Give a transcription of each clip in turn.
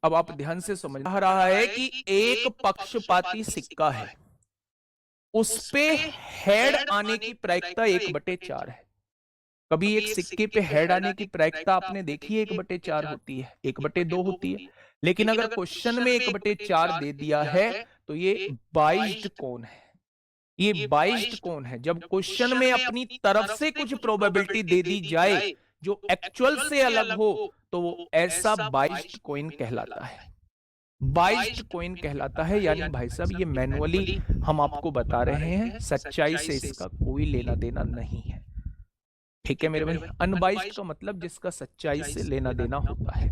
अब आप ध्यान से समझ रहा है कि एक पक्षपाती सिक्का है, उस पे हेड आने की प्रायिकता 1/4 है। कभी एक सिक्के पे हेड आने की प्रायिकता आपने देखी है 1/4 होती है, 1/2 होती है। लेकिन अगर क्वेश्चन में 1/4 दे दिया है तो ये बाइज्ड कौन है? ये बाइज्ड कौन है? जब क्वेश्चन में अपनी तरफ से कुछ प्रोबेबिलिटी दे दी जाए जो एक्चुअल से अलग हो तो वो ऐसा बाइज्ड कॉइन कहलाता है। बाइज्ड कॉइन कहलाता है, यानी भाई साहब ये मैनुअली हम आपको बता रहे हैं, सच्चाई से इसका कोई लेना देना नहीं है। ठीक है मेरे भाई। अनबाइज्ड का मतलब जिसका सच्चाई से लेना देना होता है।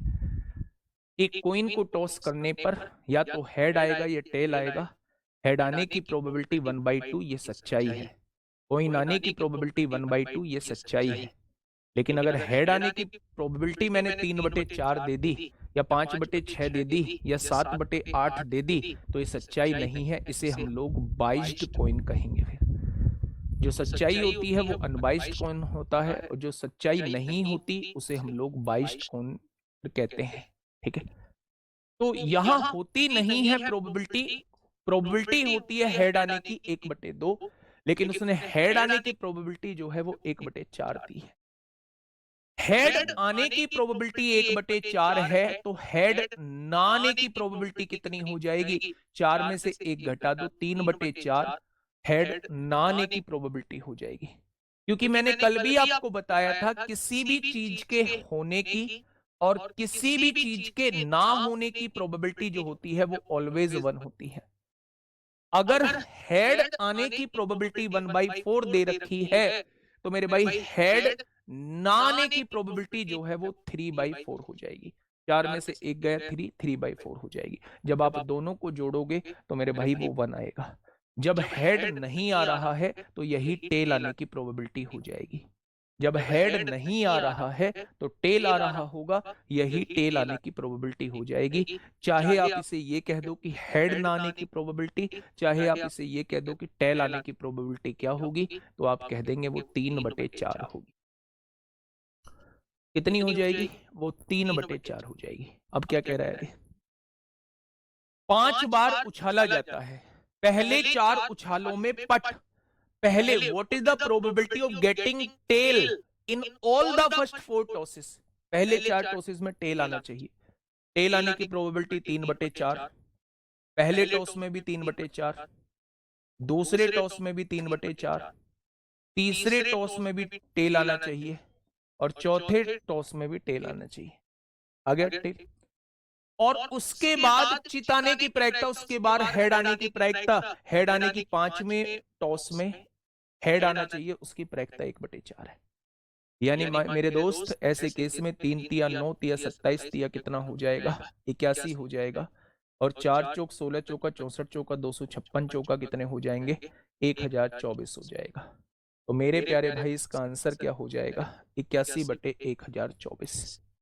एक कॉइन को टॉस करने पर या तो हेड आएगा या टेल आएगा। हेड आने की प्रोबेबिलिटी 1/2 ये सच्चाई है, कॉइन आने की प्रोबेबिलिटी 1/2 ये सच्चाई है। लेकिन अगर हेड आने की प्रोबेबिलिटी मैंने 3/4 दे दी या 5/6 दे दी या 7/8 दे दी तो ये सच्चाई नहीं है, इसे हम लोग बाइज्ड कॉइन कहेंगे। फिर जो सच्चाई होती है वो अनबाइज्ड कॉइन होता है, और जो सच्चाई नहीं होती उसे हम लोग बाइज्ड कॉइन कहते हैं। ठीक है, तो यहां होती नहीं है प्रोबेबिलिटी। प्रोबेबिलिटी होती है हेड आने की 1/2, लेकिन उसने हेड आने की प्रोबेबिलिटी जो है वो 1/4 दी है। हेड आने की प्रोबेबिलिटी 1/4 है, तो हेड ना आने की प्रोबेबिलिटी कितनी हो जाएगी? 4 में से 1 घटा दो, 3/4 हेड ना आने की प्रोबेबिलिटी हो जाएगी। क्योंकि मैंने कल भी आपको बताया था किसी भी चीज के होने की और किसी भी चीज के ना होने की प्रोबेबिलिटी जो होती है वो ऑलवेज 1 होती है। अगर हेड आने की प्रोबेबिलिटी 1/4 दे रखी है तो मेरे भाई हेड ना आने की प्रोबेबिलिटी जो है वो 3/4 हो जाएगी। 4 में से 1 गया, 3/4 हो जाएगी। जब आप दोनों को जोड़ोगे तो मेरे भाई वो 1 आएगा। जब हेड नहीं आ रहा है तो यही टेल आने की प्रोबेबिलिटी हो जाएगी। जब हेड नहीं आ रहा है तो टेल आ रहा होगा, यही टेल आने की प्रोबेबिलिटी हो जाएगी। चाहे आप इसे ये कह दो कि हेड ना आने की प्रोबेबिलिटी, चाहे आप इसे ये कह दो कि टेल आने की प्रोबेबिलिटी क्या होगी, तो आप कह देंगे वो 3/4 होगी। कितनी हो जाएगी? वो 3/4 हो जाएगी। अब क्या कह रहा है अभी? 5 बार उछाला जाता है, पहले 4 उछालों में पट। पहले what is the probability of getting tail in all the first 4 tosses? पहले 4 टॉसेस में टेल आना चाहिए। टेल आने की प्रोबेबिलिटी 3/4। पहले टॉस में भी 3/4, दूसरे टॉस में भी 3/4, तीसरे टॉस में भी टेल आना चाहिए, और चौथे टॉस में भी टेल आना चाहिए। आ गया टेल। और उसके बाद चित आने की प्रायिकता, उसके बाद हेड आने की प्रायिकता। हेड आने की 5वें टॉस में हेड आना चाहिए, उसकी प्रायिकता 1/4 है। यानी मेरे दोस्त ऐसे केस में 3 तिया 9 तिया 27 तिया कितना हो जाएगा? 81 हो जाएगा। और 4 चौक 16 चौका 64 चौका 256 चौका कितने हो जाएंगे? 1024 हो जाएगा। तो मेरे प्यारे भाई इसका आंसर क्या हो जाएगा? 81/1024।